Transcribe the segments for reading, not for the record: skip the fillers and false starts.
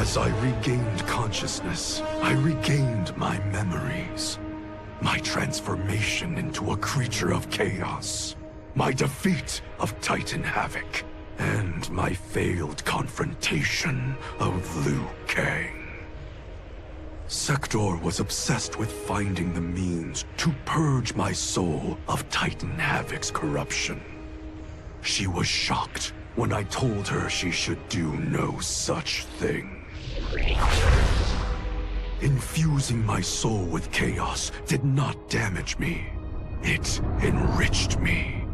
As I regained consciousness, I regained my memories. My transformation into a creature of chaos. My defeat of Titan Havik. And my failed confrontation of Liu Kang. Sektor was obsessed with finding the means to purge my soul of Titan Havik's corruption. She was shocked when I told her she should do no such thing. Infusing my soul with chaos did not damage me. It enriched me.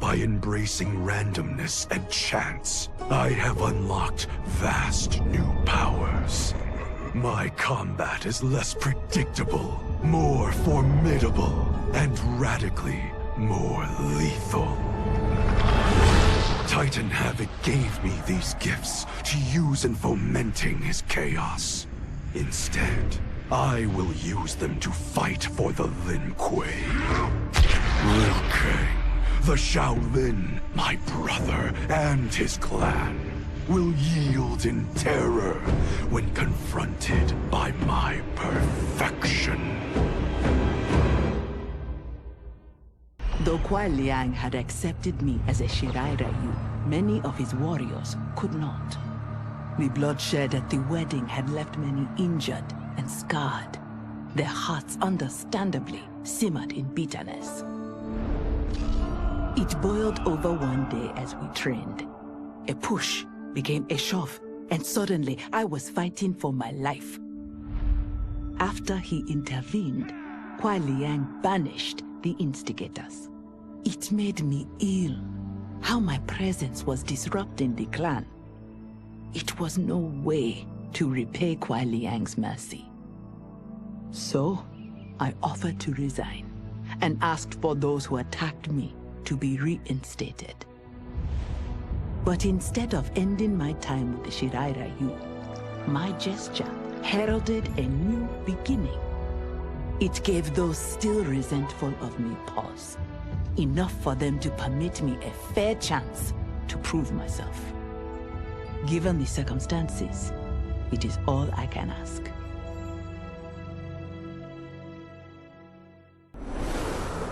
By embracing randomness and chance, I have unlocked vast new powers. My combat is less predictable, more formidable, and radically more lethal. Titan Havik gave me these gifts to use in fomenting his chaos. Instead, I will use them to fight for the Lin Kuei. Liu Kang, the Shaolin, my brother, and his clan will yield in terror when confronted by my perfection. Though Kuai Liang had accepted me as a Shirai Ryu, many of his warriors could not. The bloodshed at the wedding had left many injured and scarred. Their hearts understandably simmered in bitterness. It boiled over one day as we trained. A push became a shove, and suddenly I was fighting for my life. After he intervened, Kuai Liang banished the instigators. It made me ill, how my presence was disrupting the clan. It was no way to repay Kuai Liang's mercy. So, I offered to resign, and asked for those who attacked me to be reinstated. But instead of ending my time with the Shirai Ryu, my gesture heralded a new beginning. It gave those still resentful of me pause, enough for them to permit me a fair chance to prove myself. Given the circumstances, it is all I can ask.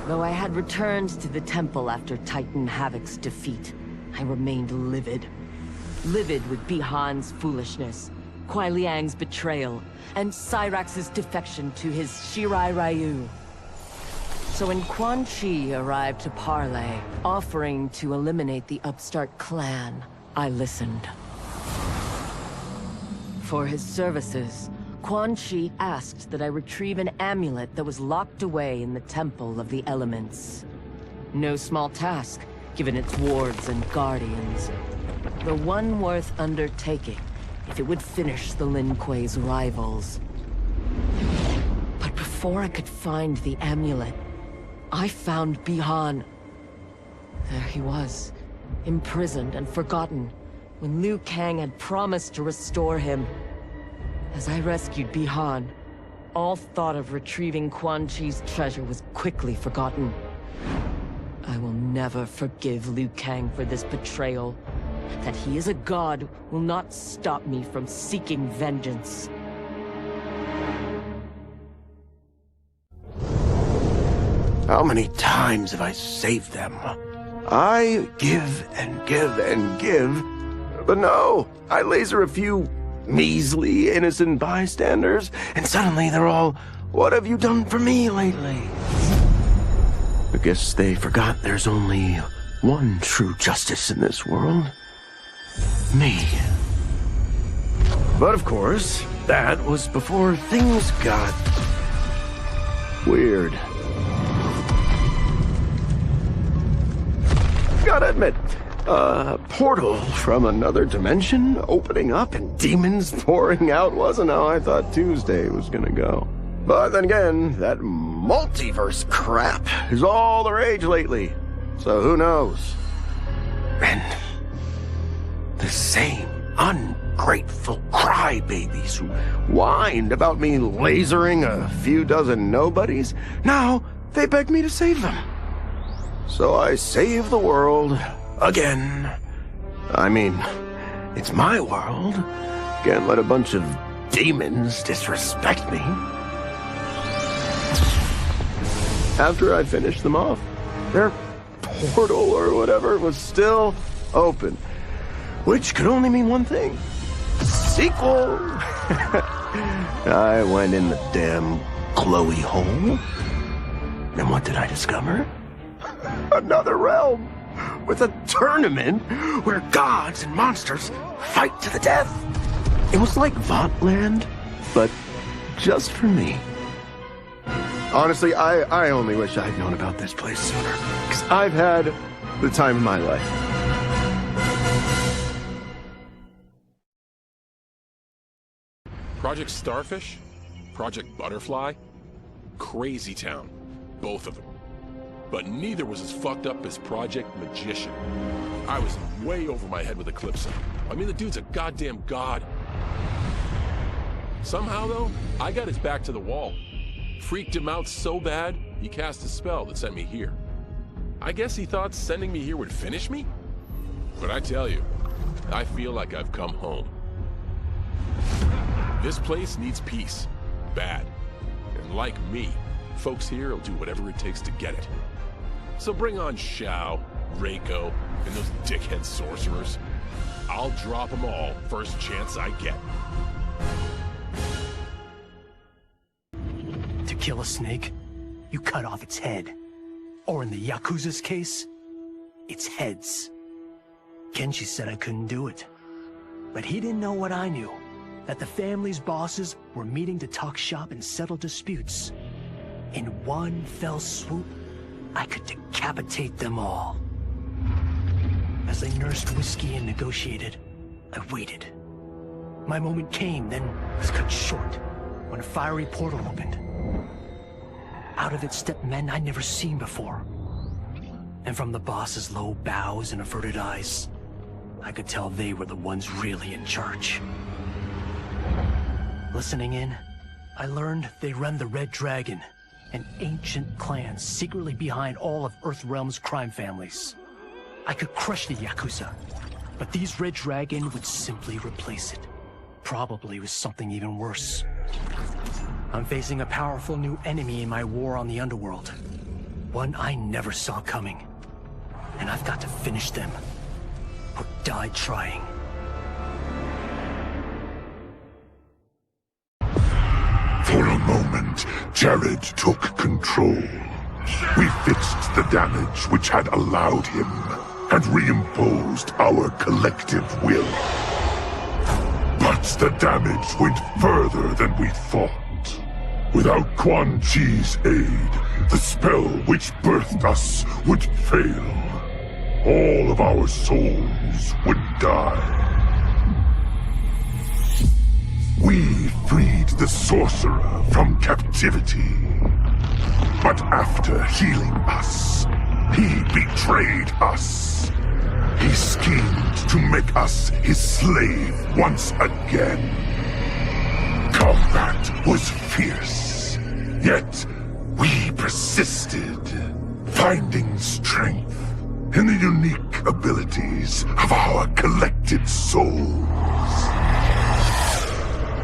Though I had returned to the temple after Titan Havik's defeat, I remained livid. Livid with Bihan's foolishness, Kuai Liang's betrayal, and Cyrax's defection to his Shirai Ryu. So when Quan Chi arrived to parley, offering to eliminate the upstart clan, I listened. For his services, Quan Chi asked that I retrieve an amulet that was locked away in the Temple of the Elements. No small task, given its wards and guardians. The one worth undertaking, if it would finish the Lin Kuei's rivals. But before I could find the amulet, I found Bihan. There he was, imprisoned and forgotten, when Liu Kang had promised to restore him. As I rescued Bihan, all thought of retrieving Quan Chi's treasure was quickly forgotten. I will never forgive Liu Kang for this betrayal. That he is a god will not stop me from seeking vengeance. How many times have I saved them? I give and give and give, but no, I laser a few measly, innocent bystanders, and suddenly they're all, "What have you done for me lately?" I guess they forgot there's only one true justice in this world. Me. But of course, that was before things got weird. Gotta admit, a portal from another dimension opening up and demons pouring out wasn't how I thought Tuesday was gonna go. But then again, that multiverse crap is all the rage lately, so who knows? And the same ungrateful crybabies who whined about me lasering a few dozen nobodies, now they beg me to save them. So I save the world again. I mean, it's my world, Can't let a bunch of demons disrespect me. After I finished them off, their portal or whatever was still open, which could only mean one thing. Sequel! I went in the damn glowy hole, and what did I discover? Another realm, with a tournament where gods and monsters fight to the death. It was like Votland, but just for me. Honestly, I only wish I'd known about this place sooner, because I've had the time of my life. Project Starfish? Project Butterfly? Crazy town. Both of them. But neither was as fucked up as Project Magician. I was way over my head with Eclipse. I mean, the dude's a goddamn god. Somehow, though, I got his back to the wall. Freaked him out so bad, he cast a spell that sent me here. I guess he thought sending me here would finish me? But I tell you, I feel like I've come home. This place needs peace. Bad. And like me, folks here will do whatever it takes to get it. So bring on Shao, Reiko, and those dickhead sorcerers. I'll drop them all first chance I get. To kill a snake, you cut off its head. Or in the Yakuza's case, its heads. Kenshi said I couldn't do it. But he didn't know what I knew. That the family's bosses were meeting to talk shop and settle disputes. In one fell swoop, I could decapitate them all. As they nursed whiskey and negotiated, I waited. My moment came, then was cut short when a fiery portal opened. Out of it stepped men I'd never seen before. And from the boss's low bows and averted eyes, I could tell they were the ones really in charge. Listening in, I learned they run the Red Dragon, an ancient clan secretly behind all of Earthrealm's crime families. I could crush the Yakuza, but these Red Dragon would simply replace it. Probably with something even worse. I'm facing a powerful new enemy in my war on the underworld. One I never saw coming. And I've got to finish them. Or die trying. For a moment, Jared took control. We fixed the damage which had allowed him, and reimposed our collective will. But the damage went further than we thought. Without Quan Chi's aid, the spell which birthed us would fail. All of our souls would die. We freed the sorcerer from captivity. But after healing us, he betrayed us. He schemed to make us his slave once again. Combat was fierce, yet we persisted, finding strength in the unique abilities of our collected souls.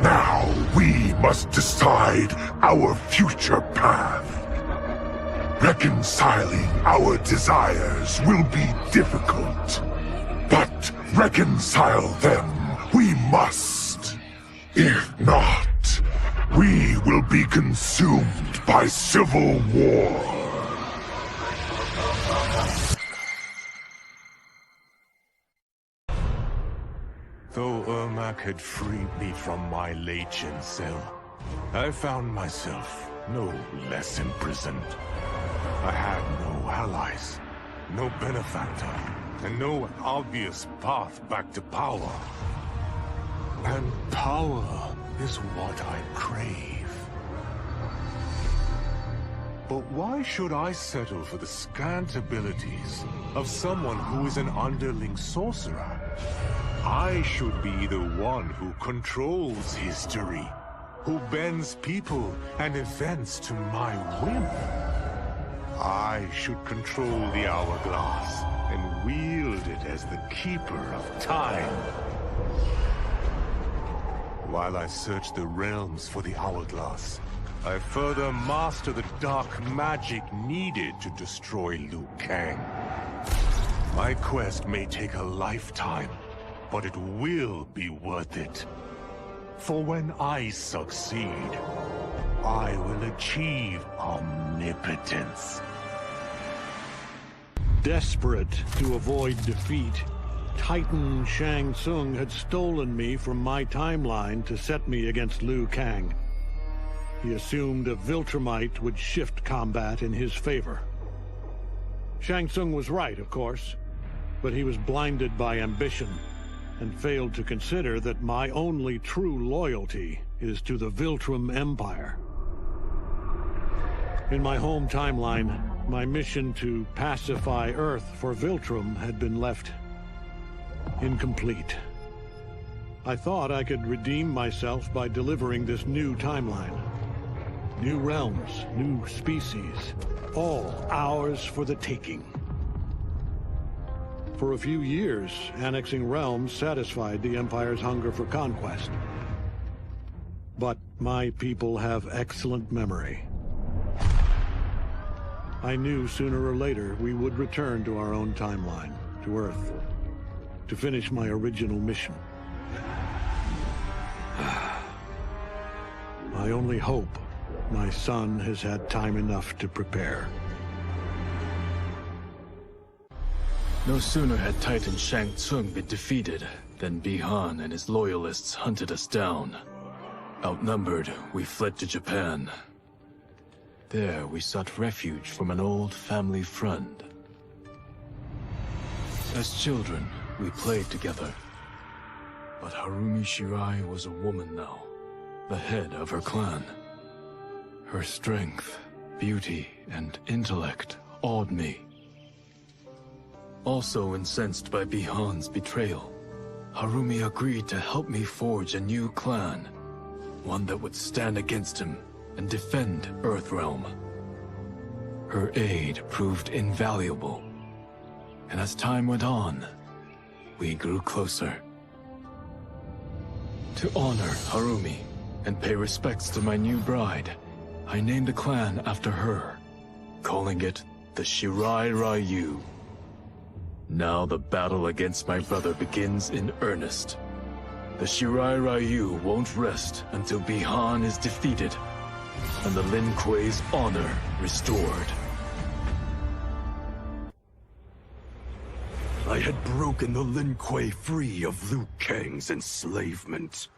Now we must decide our future path. Reconciling our desires will be difficult, but reconcile them we must. If not, we will be consumed by civil war. Though Ermac had freed me from my Legion cell, I found myself no less imprisoned. I had no allies, no benefactor, and no obvious path back to power. And power is what I crave. But why should I settle for the scant abilities of someone who is an underling sorcerer? I should be the one who controls history, who bends people and events to my whim. I should control the hourglass and wield it as the keeper of time. While I search the realms for the hourglass, I further master the dark magic needed to destroy Liu Kang. My quest may take a lifetime, but it will be worth it. For when I succeed, I will achieve omnipotence. Desperate to avoid defeat, Titan Shang Tsung had stolen me from my timeline to set me against Liu Kang. He assumed a Viltrumite would shift combat in his favor. Shang Tsung was right, of course, but he was blinded by ambition and failed to consider that my only true loyalty is to the Viltrum Empire. In my home timeline, my mission to pacify Earth for Viltrum had been left incomplete. I thought I could redeem myself by delivering this new timeline. New realms, new species, all ours for the taking. For a few years, annexing realms satisfied the Empire's hunger for conquest. But my people have excellent memory. I knew sooner or later we would return to our own timeline, to Earth, to finish my original mission. I only hope my son has had time enough to prepare. No sooner had Titan Shang Tsung been defeated than Bi-Han and his loyalists hunted us down. Outnumbered, we fled to Japan. There, we sought refuge from an old family friend. As children, we played together. But Harumi Shirai was a woman now, the head of her clan. Her strength, beauty, and intellect awed me. Also incensed by Bi-Han's betrayal, Harumi agreed to help me forge a new clan, one that would stand against him and defend Earthrealm. Her aid proved invaluable, and as time went on, we grew closer. To honor Harumi and pay respects to my new bride, I named a clan after her, calling it the Shirai Ryu. Now the battle against my brother begins in earnest. The Shirai Ryu won't rest until Bi-Han is defeated and the Lin Kuei's honor restored. I had broken the Lin Kuei free of Liu Kang's enslavement.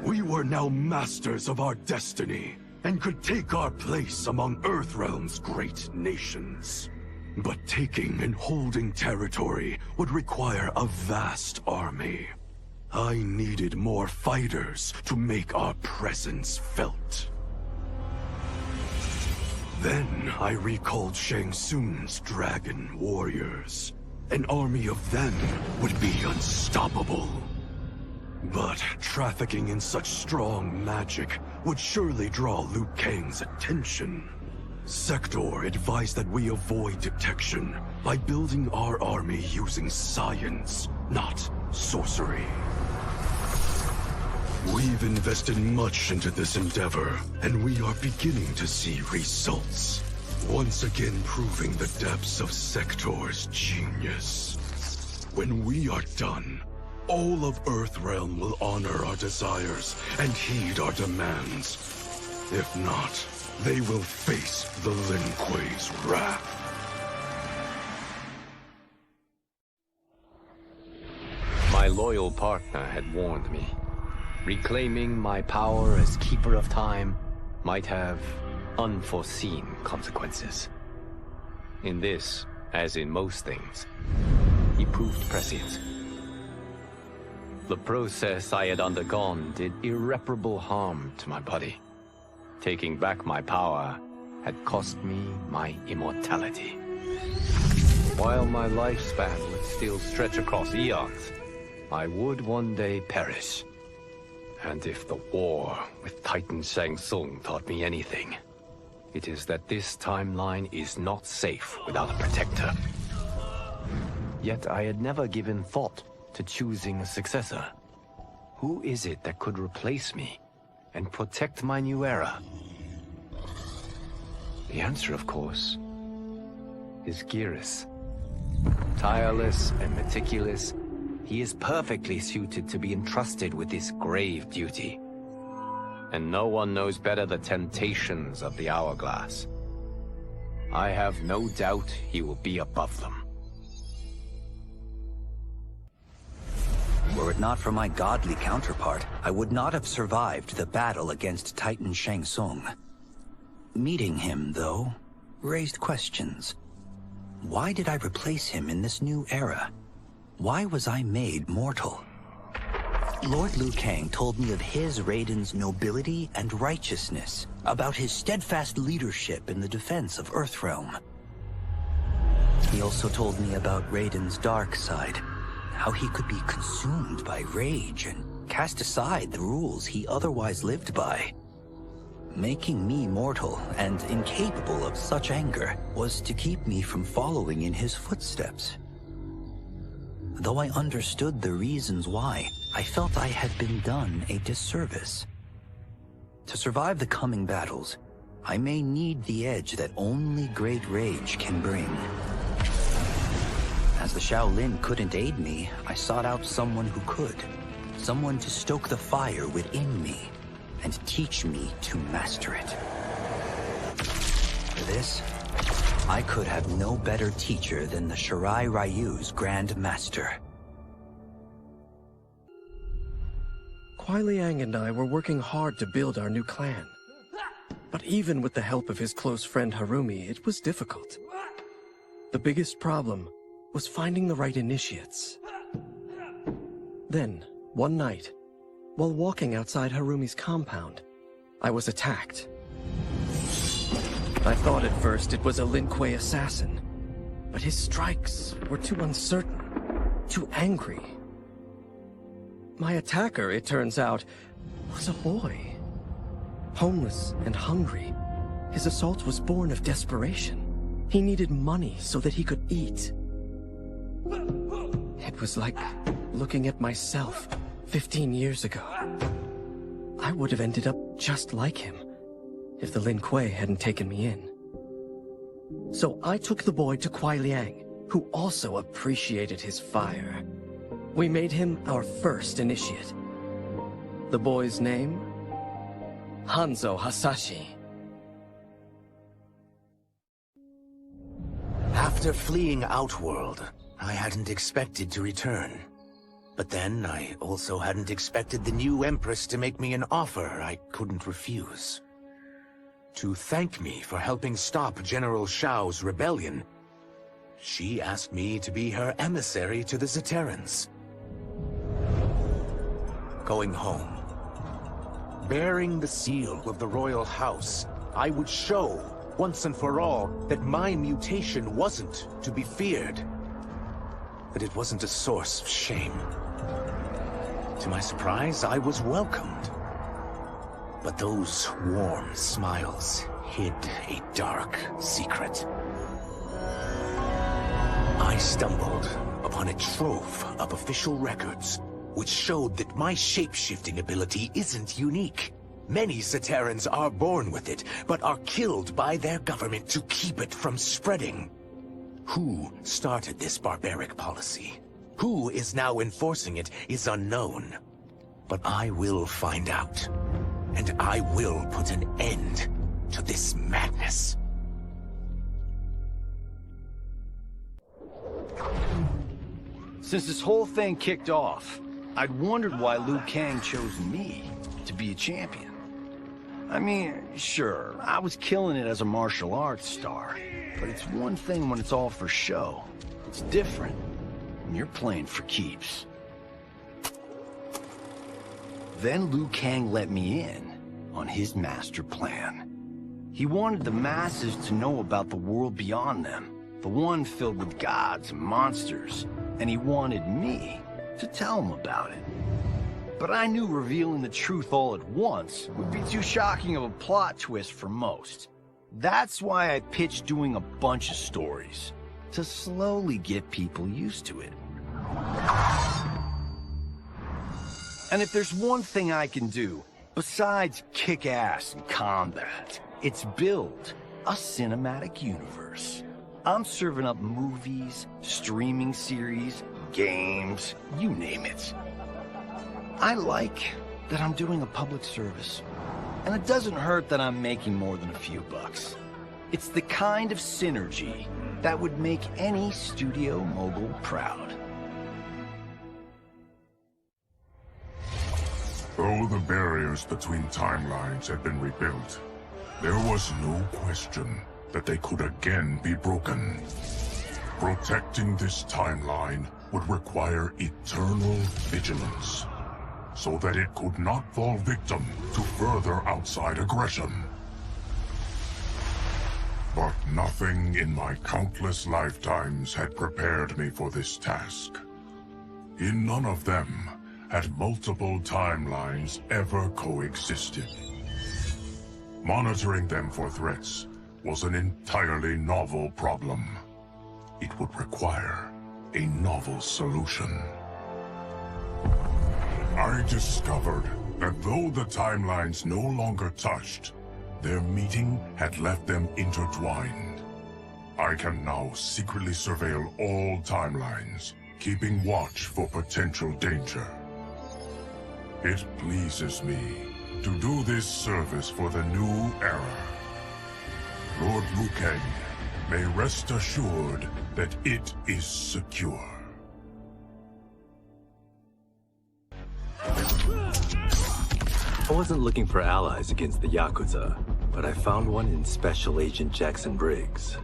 We were now masters of our destiny and could take our place among Earthrealm's great nations. But taking and holding territory would require a vast army. I needed more fighters to make our presence felt. Then I recalled Shang Tsung's dragon warriors. An army of them would be unstoppable. But trafficking in such strong magic would surely draw Liu Kang's attention. Sektor advised that we avoid detection by building our army using science, not sorcery. We've invested much into this endeavor, and we are beginning to see results. Once again proving the depths of Sektor's genius. When we are done, all of Earthrealm will honor our desires and heed our demands. If not, they will face the Lin Kuei's wrath. My loyal partner had warned me. Reclaiming my power as Keeper of Time might have unforeseen consequences. In this, as in most things, he proved prescient. The process I had undergone did irreparable harm to my body. Taking back my power had cost me my immortality. While my lifespan would still stretch across eons, I would one day perish. And if the war with Titan Shang Tsung taught me anything, it is that this timeline is not safe without a protector. Yet I had never given thought to choosing a successor. Who is it that could replace me and protect my new era? The answer, of course, is Geras. Tireless and meticulous, he is perfectly suited to be entrusted with this grave duty. And no one knows better the temptations of the hourglass. I have no doubt he will be above them. Were it not for my godly counterpart, I would not have survived the battle against Titan Shang Tsung. Meeting him, though, raised questions. Why did I replace him in this new era? Why was I made mortal? Lord Liu Kang told me of his Raiden's nobility and righteousness, about his steadfast leadership in the defense of Earthrealm. He also told me about Raiden's dark side, how he could be consumed by rage and cast aside the rules he otherwise lived by. Making me mortal and incapable of such anger was to keep me from following in his footsteps. Though I understood the reasons why, I felt I had been done a disservice. To survive the coming battles, I may need the edge that only great rage can bring. As the Shaolin couldn't aid me, I sought out someone who could. Someone to stoke the fire within me and teach me to master it. For this, I could have no better teacher than the Shirai Ryu's Grand Master. Kuai Liang and I were working hard to build our new clan. But even with the help of his close friend Harumi, it was difficult. The biggest problem was finding the right initiates. Then, one night, while walking outside Harumi's compound, I was attacked. I thought at first it was a Lin Kuei assassin, but his strikes were too uncertain, too angry. My attacker, it turns out, was a boy. Homeless and hungry, his assault was born of desperation. He needed money so that he could eat. It was like looking at myself 15 years ago. I would have ended up just like him if the Lin Kuei hadn't taken me in. So I took the boy to Kuai Liang, who also appreciated his fire. We made him our first initiate. The boy's name? Hanzo Hasashi. After fleeing Outworld, I hadn't expected to return. But then, I also hadn't expected the new Empress to make me an offer I couldn't refuse. To thank me for helping stop General Shao's rebellion, she asked me to be her emissary to the Zaterrans. Going home, bearing the seal of the royal house, I would show, once and for all, that my mutation wasn't to be feared. That it wasn't a source of shame. To my surprise, I was welcomed. But those warm smiles hid a dark secret. I stumbled upon a trove of official records, which showed that my shape-shifting ability isn't unique. Many Zaterrans are born with it, but are killed by their government to keep it from spreading. Who started this barbaric policy? Who is now enforcing it is unknown. But I will find out. And I will put an end to this madness. Since this whole thing kicked off, I'd wondered why Liu Kang chose me to be a champion. I mean, sure, I was killing it as a martial arts star, but it's one thing when it's all for show. It's different when you're playing for keeps. Then Liu Kang let me in on his master plan. He wanted the masses to know about the world beyond them, the one filled with gods and monsters, and he wanted me to tell him about it. But I knew revealing the truth all at once would be too shocking of a plot twist for most. That's why I pitched doing a bunch of stories, to slowly get people used to it. And if there's one thing I can do, besides kick ass in combat, it's build a cinematic universe. I'm serving up movies, streaming series, games, you name it. I like that I'm doing a public service. And it doesn't hurt that I'm making more than a few bucks. It's the kind of synergy that would make any studio mogul proud. Though the barriers between timelines had been rebuilt, there was no question that they could again be broken. Protecting this timeline would require eternal vigilance, so that it could not fall victim to further outside aggression. But nothing in my countless lifetimes had prepared me for this task. In none of them had multiple timelines ever coexisted. Monitoring them for threats was an entirely novel problem. It would require a novel solution. I discovered that though the timelines no longer touched, their meeting had left them intertwined. I can now secretly surveil all timelines, keeping watch for potential danger. It pleases me to do this service for the new era. Lord Liu Kang may rest assured that it is secure. I wasn't looking for allies against the Yakuza, but I found one in Special Agent Jackson Briggs.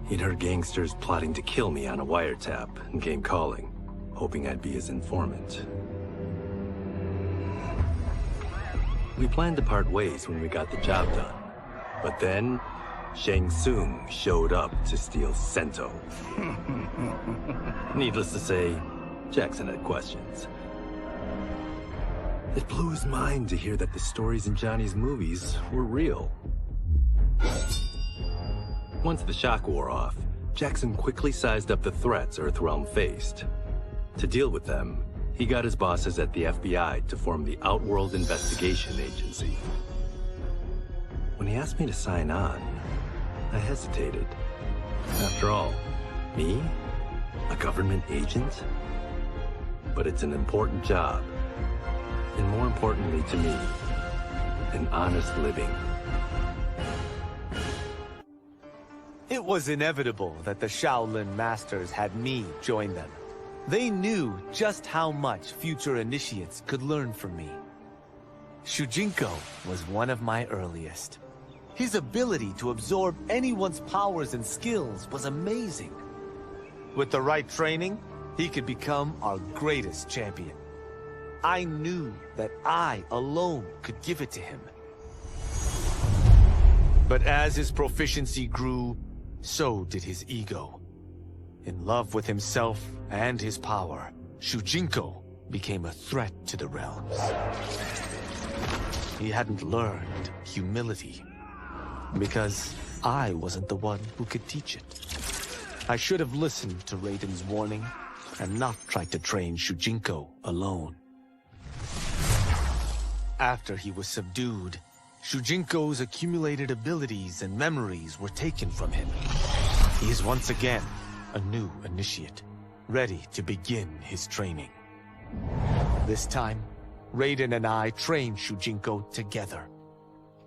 He'd heard gangsters plotting to kill me on a wiretap and came calling, hoping I'd be his informant. We planned to part ways when we got the job done, but then Shang Tsung showed up to steal Sento. Needless to say, Jackson had questions. It blew his mind to hear that the stories in Johnny's movies were real. Once the shock wore off, Jackson quickly sized up the threats Earthrealm faced. To deal with them, he got his bosses at the FBI to form the Outworld Investigation Agency. When he asked me to sign on, I hesitated. After all, me? A government agent? But it's an important job. And more importantly to me, an honest living. It was inevitable that the Shaolin Masters had me join them. They knew just how much future initiates could learn from me. Shujinko was one of my earliest. His ability to absorb anyone's powers and skills was amazing. With the right training, he could become our greatest champion. I knew that I alone could give it to him. But as his proficiency grew, so did his ego. In love with himself and his power, Shujinko became a threat to the realms. He hadn't learned humility, because I wasn't the one who could teach it. I should have listened to Raiden's warning and not tried to train Shujinko alone. After he was subdued, Shujinko's accumulated abilities and memories were taken from him. He is once again a new initiate, ready to begin his training. This time, Raiden and I train Shujinko together.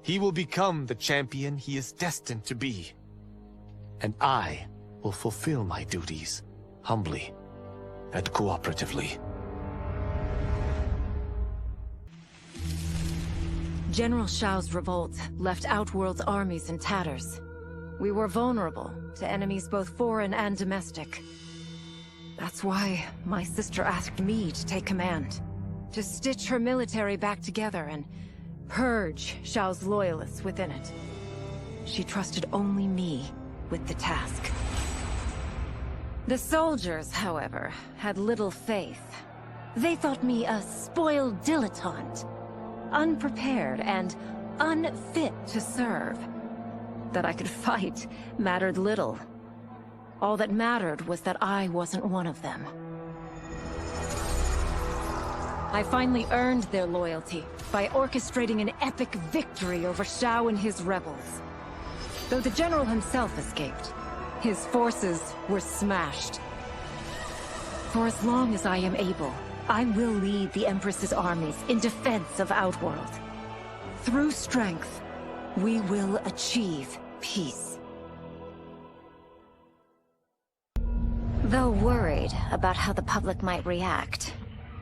He will become the champion he is destined to be. And I will fulfill my duties, humbly and cooperatively. General Shao's revolt left Outworld's armies in tatters. We were vulnerable to enemies both foreign and domestic. That's why my sister asked me to take command, to stitch her military back together and purge Shao's loyalists within it. She trusted only me with the task. The soldiers, however, had little faith. They thought me a spoiled dilettante, unprepared and unfit to serve. That I could fight mattered little. All that mattered was that I wasn't one of them. I finally earned their loyalty by orchestrating an epic victory over Shao and his rebels. Though the general himself escaped, his forces were smashed. For as long as I am able, I will lead the Empress's armies in defense of Outworld. Through strength, we will achieve peace. Though worried about how the public might react,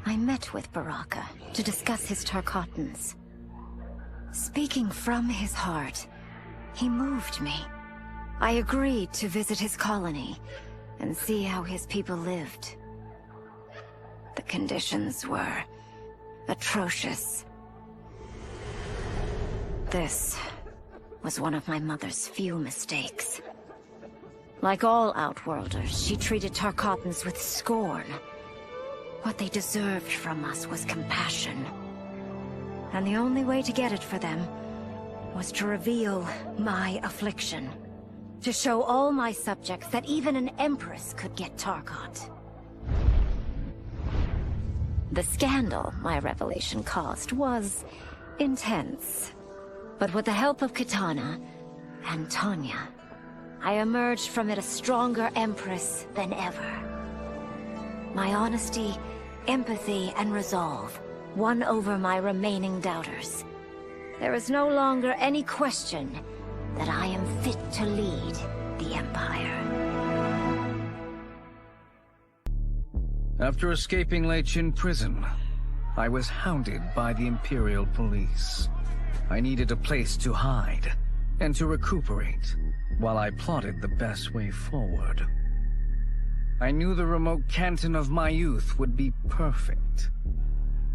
I met with Baraka to discuss his Tarkatans. Speaking from his heart, he moved me. I agreed to visit his colony and see how his people lived. The conditions were atrocious. This was one of my mother's few mistakes. Like all Outworlders, she treated Tarkatans with scorn. What they deserved from us was compassion. And the only way to get it for them was to reveal my affliction. To show all my subjects that even an Empress could get Tarkat. The scandal my revelation caused was intense. But with the help of Kitana and Tanya, I emerged from it a stronger Empress than ever. My honesty, empathy, and resolve won over my remaining doubters. There is no longer any question that I am fit to lead the Empire. After escaping Lei Chin prison, I was hounded by the Imperial Police. I needed a place to hide and to recuperate while I plotted the best way forward. I knew the remote canton of my youth would be perfect.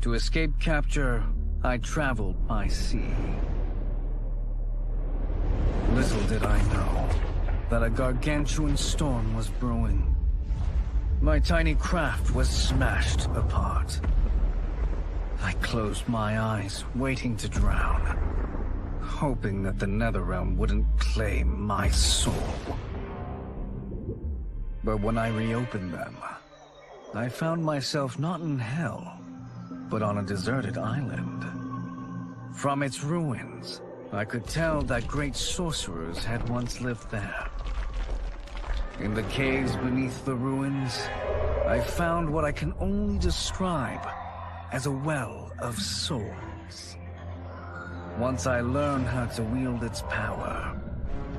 To escape capture, I traveled by sea. Little did I know that a gargantuan storm was brewing. My tiny craft was smashed apart. I closed my eyes, waiting to drown, hoping that the Netherrealm wouldn't claim my soul. But when I reopened them, I found myself not in hell, but on a deserted island. From its ruins, I could tell that great sorcerers had once lived there. In the caves beneath the ruins, I found what I can only describe as a well of souls. Once I learn how to wield its power,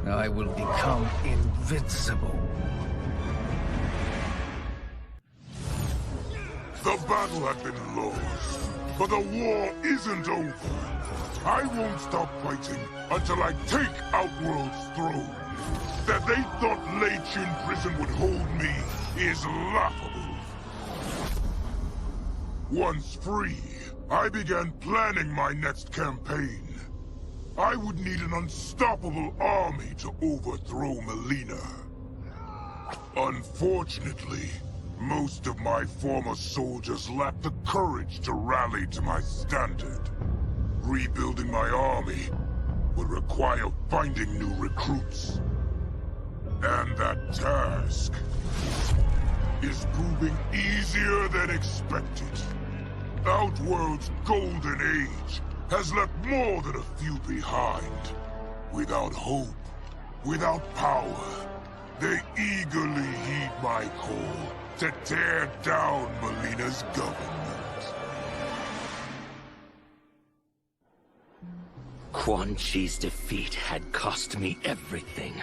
I will become invincible. The battle had been lost, but the war isn't over. I won't stop fighting until I take Outworld's throne. That they thought Lei Chin prison would hold me is laughable. Once free, I began planning my next campaign. I would need an unstoppable army to overthrow Mileena. Unfortunately, most of my former soldiers lacked the courage to rally to my standard. Rebuilding my army would require finding new recruits. And that task is proving easier than expected. Outworld's golden age has left more than a few behind. Without hope, without power, they eagerly heed my call to tear down Mileena's government. Quan Chi's defeat had cost me everything.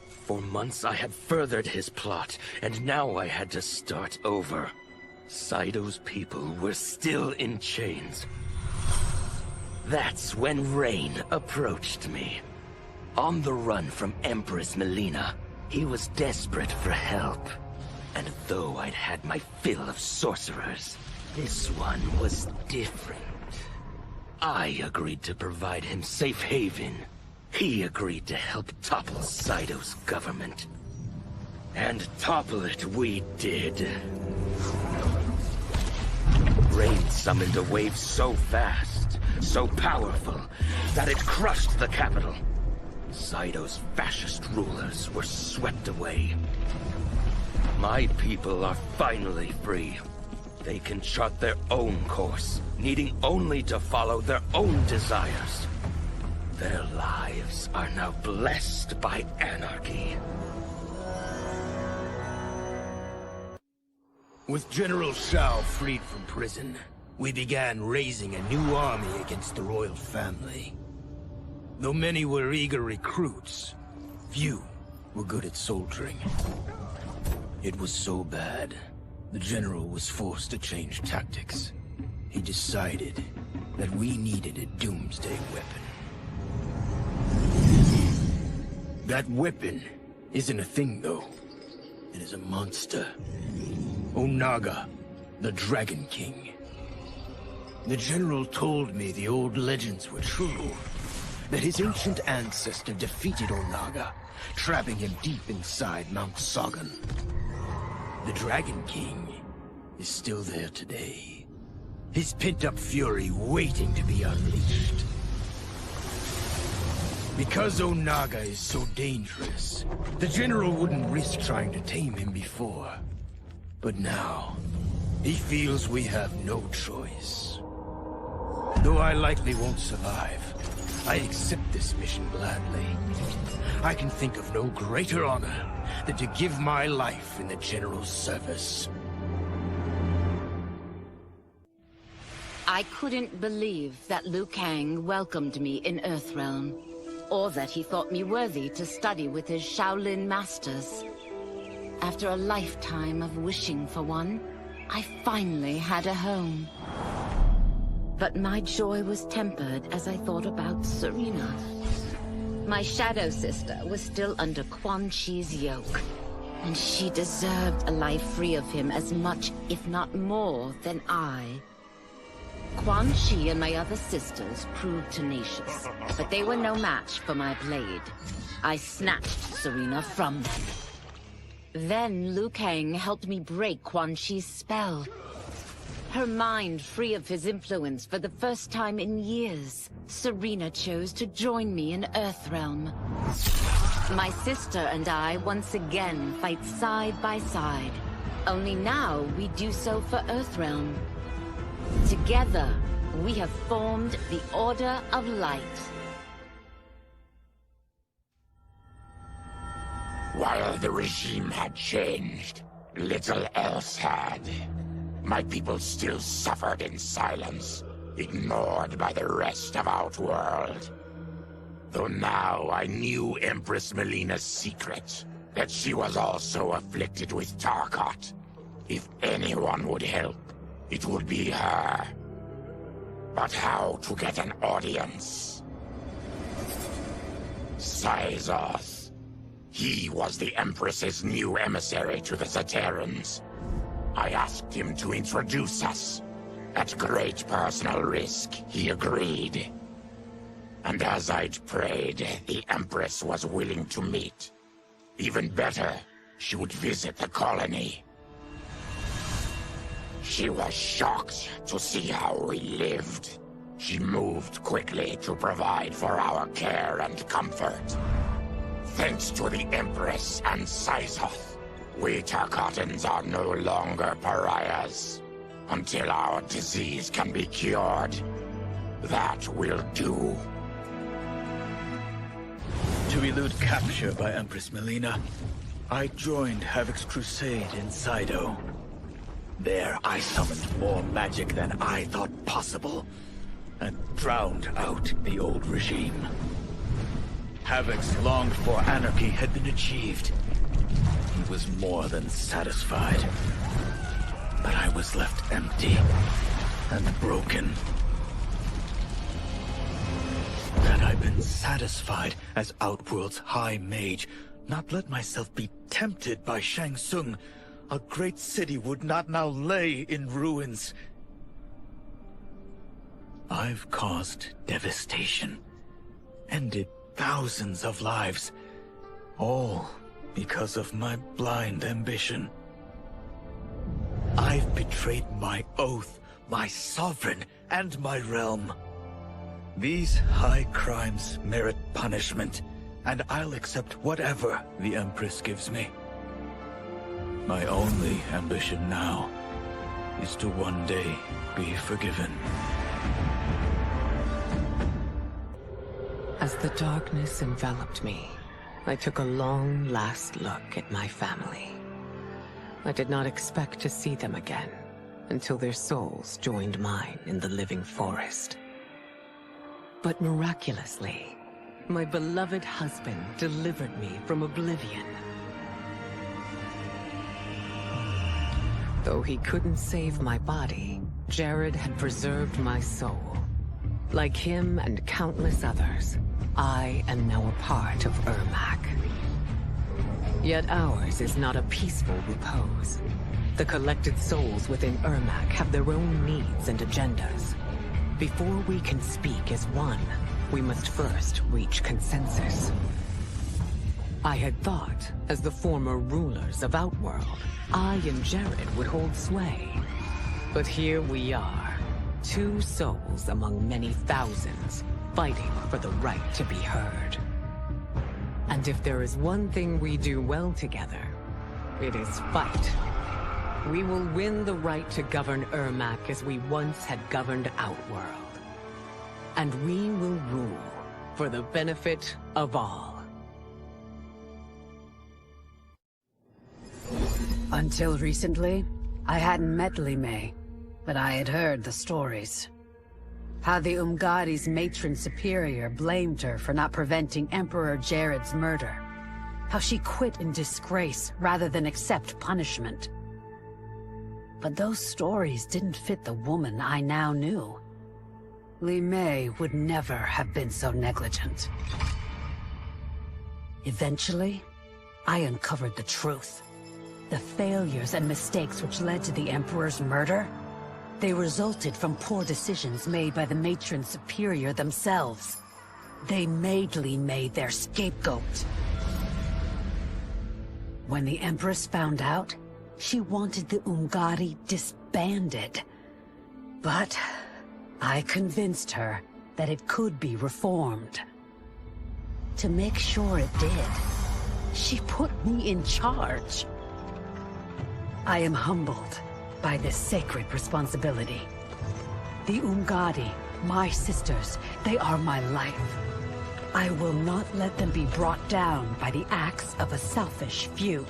For months I had furthered his plot, and now I had to start over. Saito's people were still in chains. That's when Rain approached me. On the run from Empress Mileena, he was desperate for help. And though I'd had my fill of sorcerers, this one was different. I agreed to provide him safe haven. He agreed to help topple Saito's government. And topple it we did. Rain summoned a wave so fast, so powerful, that it crushed the capital. Saito's fascist rulers were swept away. My people are finally free. They can chart their own course, needing only to follow their own desires. Their lives are now blessed by anarchy. With General Shao freed from prison, we began raising a new army against the royal family. Though many were eager recruits, few were good at soldiering. It was so bad, the general was forced to change tactics. He decided that we needed a doomsday weapon. That weapon isn't a thing, though. It is a monster. Onaga, the Dragon King. The general told me the old legends were true. That his ancient ancestor defeated Onaga, trapping him deep inside Mount Sagan. The Dragon King is still there today. His pent-up fury waiting to be unleashed. Because Onaga is so dangerous, the general wouldn't risk trying to tame him before. But now, he feels we have no choice. Though I likely won't survive, I accept this mission gladly. I can think of no greater honor than to give my life in the general's service. I couldn't believe that Liu Kang welcomed me in Earthrealm, or that he thought me worthy to study with his Shaolin masters. After a lifetime of wishing for one, I finally had a home. But my joy was tempered as I thought about Serena. My shadow sister was still under Quan Chi's yoke, and she deserved a life free of him as much, if not more, than I. Quan Chi and my other sisters proved tenacious, but they were no match for my blade. I snatched Serena from them. Then Liu Kang helped me break Quan Chi's spell. Her mind free of his influence for the first time in years, Serena chose to join me in Earthrealm. My sister and I once again fight side by side. Only now we do so for Earthrealm. Together, we have formed the Order of Light. While the regime had changed, little else had. My people still suffered in silence, ignored by the rest of Outworld. Though now I knew Empress Mileena's secret, that she was also afflicted with Tarkat. If anyone would help, it would be her. But how to get an audience? Cyzoth. He was the Empress's new emissary to the Zaterrans. I asked him to introduce us. At great personal risk, he agreed. And as I'd prayed, the Empress was willing to meet. Even better, she would visit the colony. She was shocked to see how we lived. She moved quickly to provide for our care and comfort. Thanks to the Empress and Cyzoth, we Tarkatans are no longer pariahs. Until our disease can be cured, that will do. To elude capture by Empress Mileena, I joined Havik's crusade in Sido. There I summoned more magic than I thought possible, and drowned out the old regime. Havik's longed-for anarchy had been achieved. He was more than satisfied. But I was left empty and broken. Had I been satisfied as Outworld's High Mage, not let myself be tempted by Shang Tsung, a great city would not now lay in ruins. I've caused devastation, ended thousands of lives, all because of my blind ambition. I've betrayed my oath, my sovereign, and my realm. These high crimes merit punishment, and I'll accept whatever the Empress gives me. My only ambition now is to one day be forgiven. As the darkness enveloped me, I took a long last look at my family. I did not expect to see them again until their souls joined mine in the living forest. But miraculously, my beloved husband delivered me from oblivion. Though he couldn't save my body, Jared had preserved my soul. Like him and countless others, I am now a part of Ermac. Yet ours is not a peaceful repose. The collected souls within Ermac have their own needs and agendas. Before we can speak as one, we must first reach consensus. I had thought, as the former rulers of Outworld, I and Jared would hold sway. But here we are, 2 souls among many thousands, fighting for the right to be heard. And if there is one thing we do well together, it is fight. We will win the right to govern Ermac as we once had governed Outworld. And we will rule for the benefit of all. Until recently, I hadn't met Li Mei, but I had heard the stories. How the Umgadi's matron superior blamed her for not preventing Emperor Jared's murder. How she quit in disgrace rather than accept punishment. But those stories didn't fit the woman I now knew. Li Mei would never have been so negligent. Eventually, I uncovered the truth. The failures and mistakes which led to the Emperor's murder, they resulted from poor decisions made by the matron superior themselves. They made Li Mei their scapegoat. When the Empress found out, she wanted the Umgadi disbanded. But I convinced her that it could be reformed. To make sure it did, she put me in charge. I am humbled by this sacred responsibility. The Umgadi, my sisters, they are my life. I will not let them be brought down by the acts of a selfish few.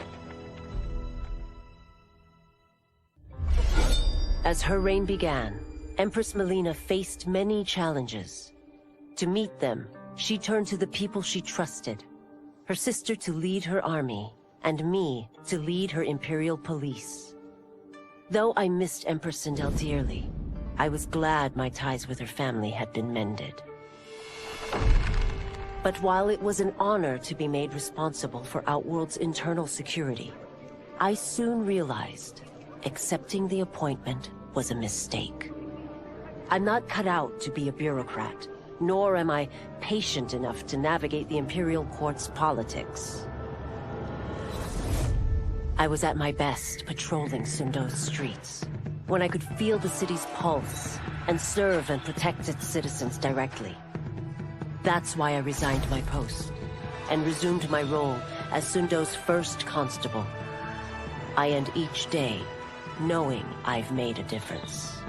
As her reign began, Empress Mileena faced many challenges. To meet them, she turned to the people she trusted. Her sister to lead her army, and me to lead her Imperial police. Though I missed Empress Sindel dearly, I was glad my ties with her family had been mended. But while it was an honor to be made responsible for Outworld's internal security, I soon realized accepting the appointment was a mistake. I'm not cut out to be a bureaucrat, nor am I patient enough to navigate the Imperial Court's politics. I was at my best patrolling Sundo's streets, when I could feel the city's pulse and serve and protect its citizens directly. That's why I resigned my post and resumed my role as Sundo's first constable. I end each day knowing I've made a difference.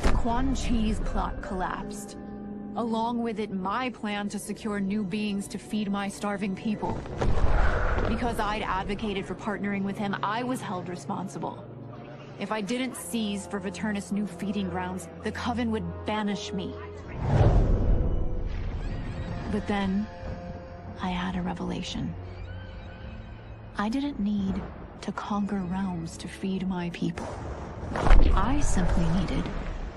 Quan Chi's plot collapsed. Along with it, my plan to secure new beings to feed my starving people. Because I'd advocated for partnering with him, I was held responsible. If I didn't seize for Veternus' new feeding grounds, the Coven would banish me. But then, I had a revelation. I didn't need to conquer realms to feed my people. I simply needed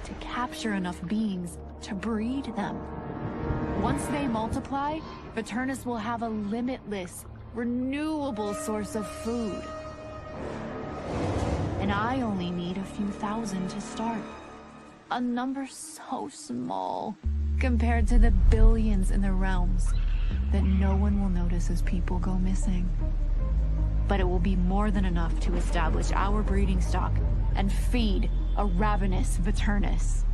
to capture enough beings to breed them. Once they multiply, Veternus will have a limitless, renewable source of food. And I only need a few thousand to start. A number so small compared to the billions in the realms that no one will notice as people go missing. But it will be more than enough to establish our breeding stock and feed a ravenous Veternus.